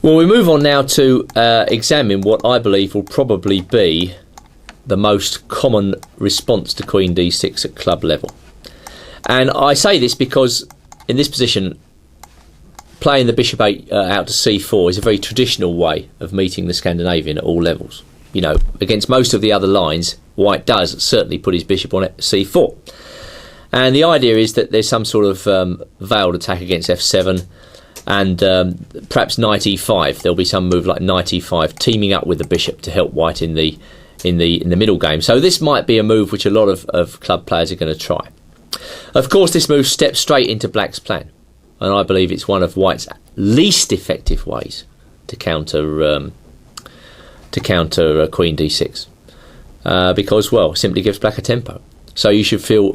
Well, we move on now to examine what I believe will probably be the most common response to Queen D6 at club level. And I say this because in this position, playing the bishop out to c4 is a very traditional way of meeting the Scandinavian at all levels. You know, against most of the other lines, white does certainly put his bishop on c4. And the idea is that there's some sort of veiled attack against f7 and perhaps knight e5. There'll be some move like knight e5 teaming up with the bishop to help white in the middle game. So this might be a move which a lot of club players are going to try. Of course, this move steps straight into black's plan, and I believe it's one of white's least effective ways to counter Queen d6 because, well, it simply gives black a tempo. So you should feel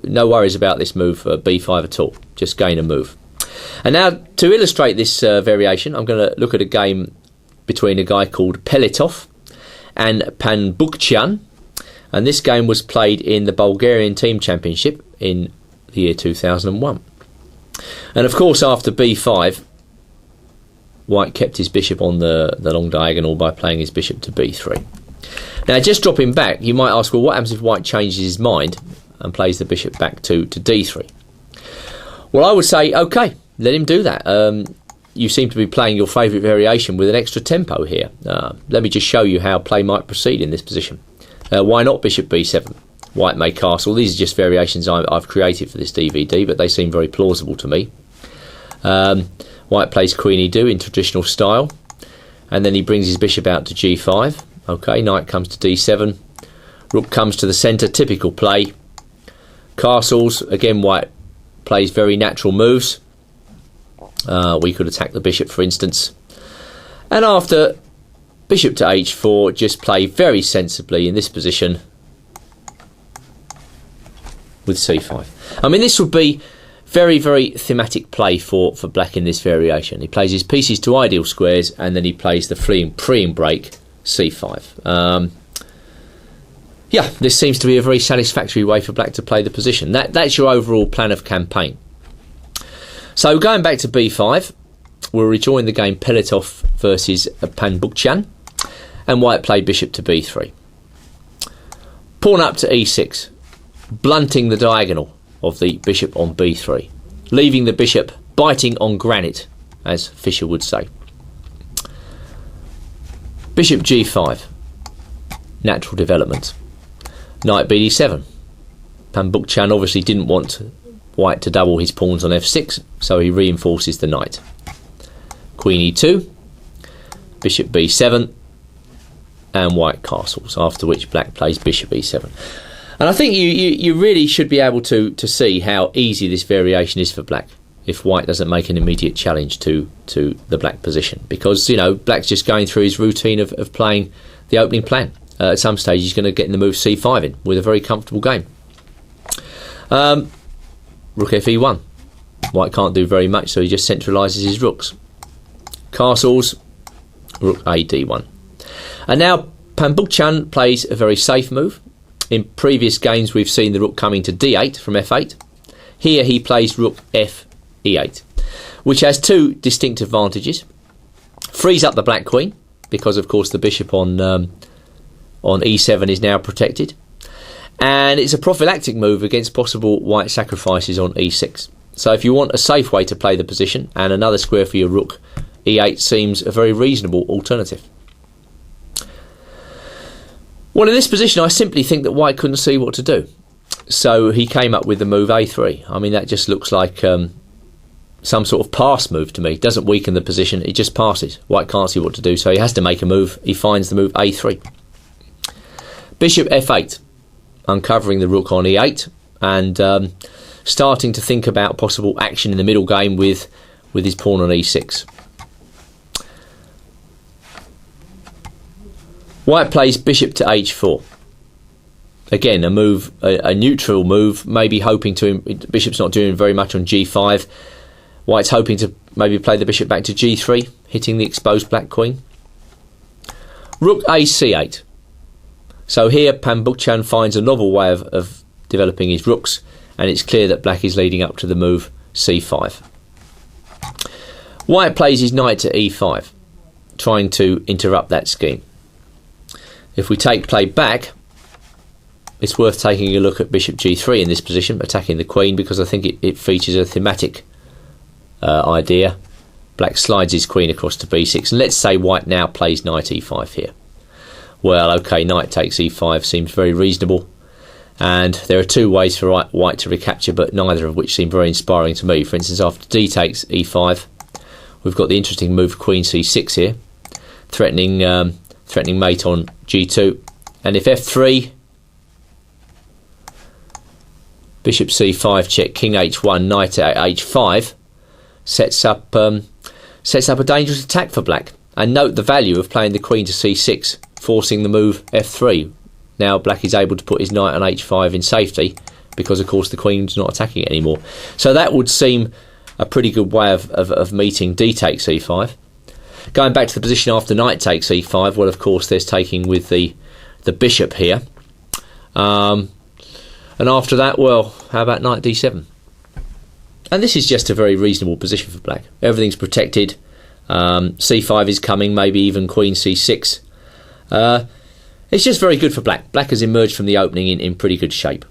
no worries about this move b5 at all. Just gain a move. And now, to illustrate this variation, I'm going to look at a game between a guy called Peletov and Panbukchian. And this game was played in the Bulgarian Team Championship in the year 2001. And of course, after b5, white kept his bishop on the long diagonal by playing his bishop to b3. Now, just dropping back, you might ask, well, what happens if white changes his mind and plays the bishop back to d3? Well, I would say, OK, let him do that. You seem to be playing your favourite variation with an extra tempo here. Let me just show you how play might proceed in this position. Why not bishop b7? White may castle. These are just variations I've created for this DVD, but they seem very plausible to me. White plays queen e2 in traditional style, and then he brings his bishop out to g5. OK, knight comes to d7. Rook comes to the centre, typical play. Castles, again, white plays very natural moves. We could attack the bishop, for instance. And after bishop to h4, just play very sensibly in this position with c5. I mean, this would be very, very thematic play for black in this variation. He plays his pieces to ideal squares, and then he plays the freeing break c5. Yeah, this seems to be a very satisfactory way for black to play the position. That's your overall plan of campaign. So going back to b5, we'll rejoin the game Peletov versus Panbukchian, and white played bishop to b3. Pawn up to e6, blunting the diagonal of the bishop on b3, leaving the bishop biting on granite, as Fischer would say. Bishop g5, natural development. Knight bd7. Panbukchian obviously didn't want white to double his pawns on f6, so he reinforces the knight. Queen e2, bishop b7, and white castles, after which black plays bishop e7. And I think you really should be able to see how easy this variation is for black if white doesn't make an immediate challenge to the black position, because, you know, black's just going through his routine of playing the opening plan. At some stage he's going to get in the move c5 in with a very comfortable game. Rook fe1. White can't do very much, so he just centralises his rooks. Castles, rook a d1. And now Panbukchian plays a very safe move. In previous games we've seen the rook coming to d8 from f8. Here he plays rook f e8, which has two distinct advantages. Frees up the black queen, because of course the bishop on e7 is now protected, and it's a prophylactic move against possible white sacrifices on e6. So if you want a safe way to play the position and another square for your rook, e8 seems a very reasonable alternative. Well, in this position I simply think that white couldn't see what to do, so he came up with the move a3. I mean, that just looks like some sort of pass move to me. It doesn't weaken the position, it just passes. White can't see what to do, so he has to make a move. He finds the move a3. Bishop f8, uncovering the rook on e8, and starting to think about possible action in the middle game with his pawn on e6. White plays bishop to h4. Again, a move, a neutral move, maybe hoping to... Bishop's not doing very much on g5. White's hoping to maybe play the bishop back to g3, hitting the exposed black queen. Rook a c8. So here Panbukchian finds a novel way of developing his rooks, and it's clear that black is leading up to the move c5. White plays his knight to e5. trying to interrupt that scheme. If we take play back, it's worth taking a look at bishop g3 in this position, attacking the queen, because I think it features a thematic idea. Black slides his queen across to b6, and let's say white now plays knight e5 here. Well, okay, knight takes e5 seems very reasonable, and there are two ways for white to recapture, but neither of which seem very inspiring to me. For instance, after d takes e5, we've got the interesting move queen c6 here, threatening mate on g2, and if f3, bishop c5 check, king h1, knight at h5 sets up a dangerous attack for black. And note the value of playing the queen to c6, forcing the move f3. Now black is able to put his knight on h5 in safety, because of course the queen's not attacking it anymore. So that would seem a pretty good way of meeting d takes e5. Going back to the position after knight takes e5, well, of course there's taking with the bishop here. And after that, well, how about knight d7? And this is just a very reasonable position for black. Everything's protected. c5 is coming, maybe even queen c6. It's just very good for black. Black has emerged from the opening in pretty good shape.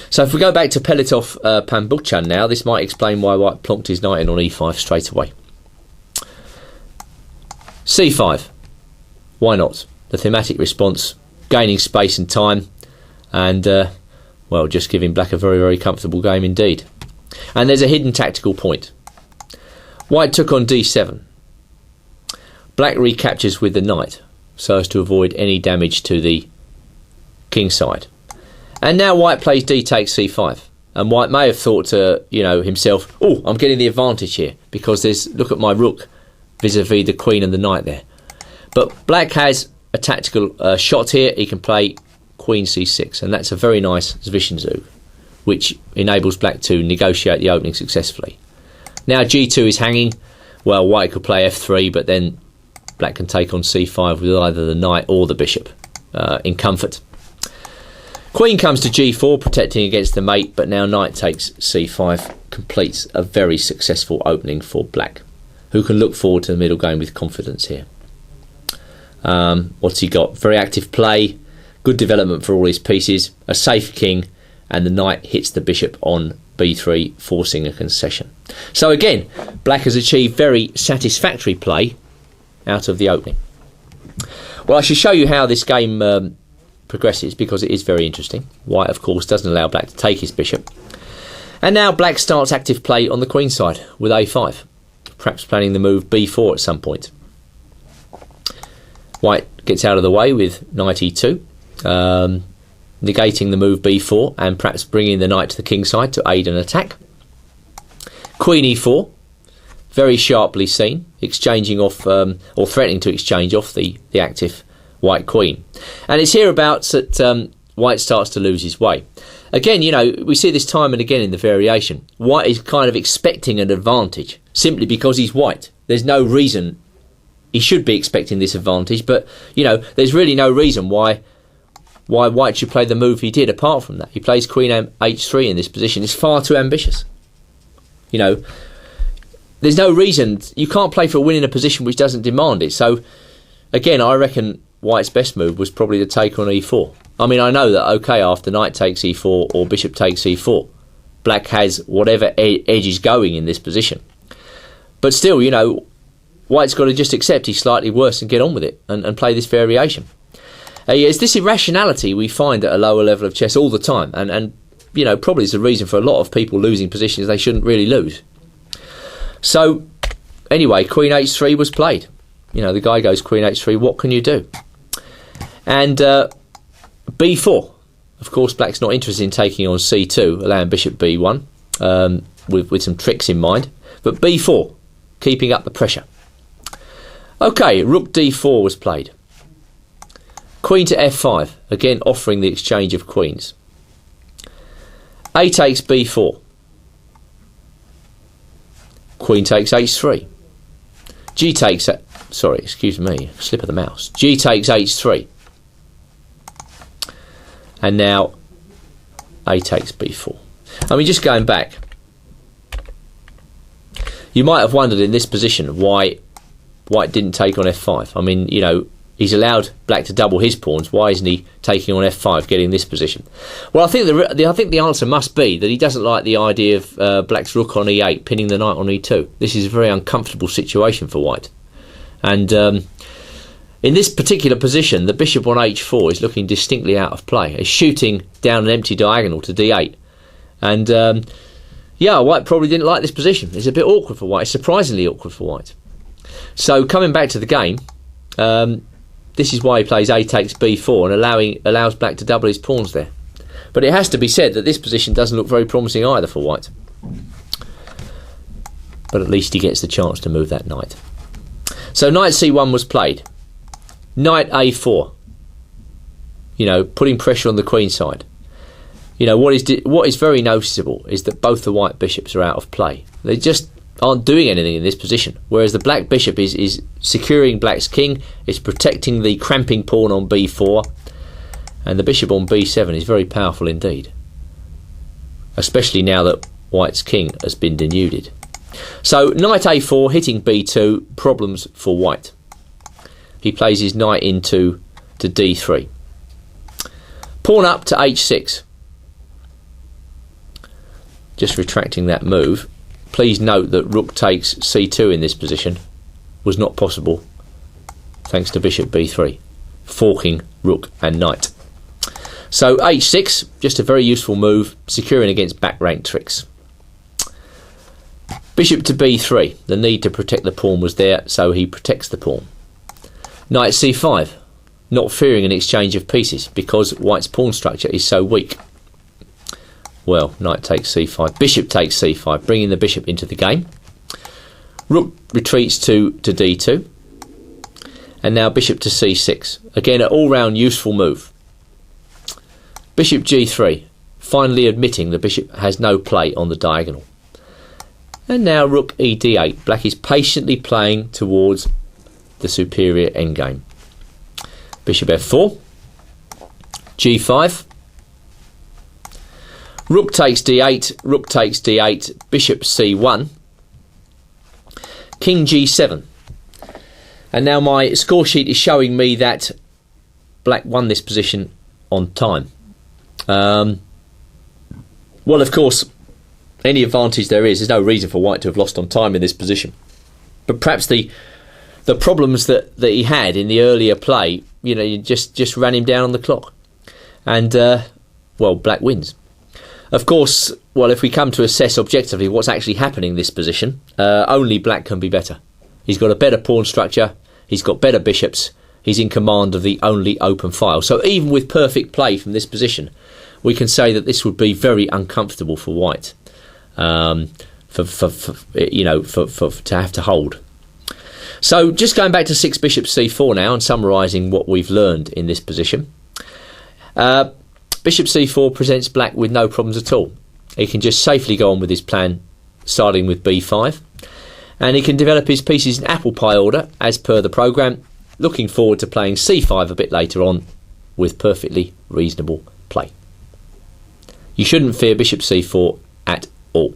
So if we go back to Peletov Pambuchan now, this might explain why white plonked his knight in on e5 straight away. c5. Why not? The thematic response, gaining space and time, and well, just giving black a very, very comfortable game indeed. And there's a hidden tactical point. White took on d7. Black recaptures with the knight, so as to avoid any damage to the king side. And now white plays d takes c5. And white may have thought to, himself, oh, I'm getting the advantage here, because look at my rook vis-a-vis the queen and the knight there. But black has a tactical shot here. He can play queen c6, and that's a very nice Zwischenzug, which enables black to negotiate the opening successfully. Now g2 is hanging. Well, white could play f3, but then black can take on c5 with either the knight or the bishop in comfort. Queen comes to g4, protecting against the mate, but now knight takes c5 completes a very successful opening for black, who can look forward to the middle game with confidence here. What's he got? Very active play, good development for all his pieces, a safe king, and the knight hits the bishop on b3, forcing a concession. So again, black has achieved very satisfactory play out of the opening. Well, I should show you how this game progresses, because it is very interesting. White, of course, doesn't allow black to take his bishop. And now black starts active play on the queen side with a5, perhaps planning the move b4 at some point. White gets out of the way with knight e2, negating the move b4 and perhaps bringing the knight to the king side to aid an attack. Queen e4, very sharply seen, exchanging off or threatening to exchange off the active white queen. And it's hereabouts that white starts to lose his way. Again, we see this time and again in the variation. White is kind of expecting an advantage simply because he's white. There's no reason he should be expecting this advantage, but there's really no reason why white should play the move he did apart from that. He plays queen h3 in this position. It's far too ambitious. There's no reason. You can't play for a win in a position which doesn't demand it. So again, I reckon white's best move was probably to take on e4. I mean, I know that, okay, after knight takes e4 or bishop takes e4, black has whatever edge is going in this position. But still, white's got to just accept he's slightly worse and get on with it and play this variation. It's this irrationality we find at a lower level of chess all the time, and probably is the reason for a lot of people losing positions they shouldn't really lose. So, anyway, queen h3 was played. The guy goes queen h3, what can you do? And b4. Of course, black's not interested in taking on c2, allowing bishop b1, with some tricks in mind. But b4, keeping up the pressure. Okay, rook d4 was played. Queen to f5, again offering the exchange of queens. A takes b4. Queen takes h3. G takes... Sorry, excuse me, slip of the mouse. G takes h3. And now A takes b4. I mean, just going back, you might have wondered in this position why white didn't take on f5. I mean, you know, he's allowed black to double his pawns. Why isn't he taking on f5, getting this position? Well, I think the answer must be that he doesn't like the idea of black's rook on e8, pinning the knight on e2. This is a very uncomfortable situation for white. And in this particular position, the bishop on h4 is looking distinctly out of play. It's shooting down an empty diagonal to d8. And yeah, white probably didn't like this position. It's a bit awkward for white. It's surprisingly awkward for white. So coming back to the game, this is why he plays a takes b4 and allows black to double his pawns there. But it has to be said that this position doesn't look very promising either for white. But at least he gets the chance to move that knight. So knight c1 was played. Knight a4. You know, putting pressure on the queen side. You know, what is very noticeable is that both the white bishops are out of play. They just aren't doing anything in this position, whereas the black bishop is securing black's king, it's protecting the cramping pawn on b4, and the bishop on b7 is very powerful indeed, especially now that white's king has been denuded. So knight a4 hitting b2, problems for white. He plays his knight into d3. Pawn up to h6. Just retracting that move. Please note that rook takes c2 in this position was not possible thanks to bishop b3, forking rook and knight. So h6, just a very useful move, securing against back rank tricks. Bishop to b3, the need to protect the pawn was there, so he protects the pawn. Knight c5, not fearing an exchange of pieces because white's pawn structure is so weak. Well, knight takes c5, bishop takes c5, bringing the bishop into the game. Rook retreats to d2. And now bishop to c6. Again, an all-round useful move. Bishop g3, finally admitting the bishop has no play on the diagonal. And now rook e d8. Black is patiently playing towards the superior endgame. Bishop f4. g5. Rook takes d8, rook takes d8, bishop c1, king g7. And now my score sheet is showing me that black won this position on time. Well, of course, any advantage there's no reason for white to have lost on time in this position. But perhaps the problems that he had in the earlier play, you know, just ran him down on the clock. And, well, black wins. Of course, well, if we come to assess objectively what's actually happening in this position, only black can be better. He's got a better pawn structure, he's got better bishops, he's in command of the only open file. So even with perfect play from this position, we can say that this would be very uncomfortable for white, to have to hold. So just going back to 6 bishop c4 now and summarising what we've learned in this position. Bishop c4 presents black with no problems at all. He can just safely go on with his plan, starting with b5. And he can develop his pieces in apple pie order, as per the programme. Looking forward to playing c5 a bit later on, with perfectly reasonable play. You shouldn't fear bishop c4 at all.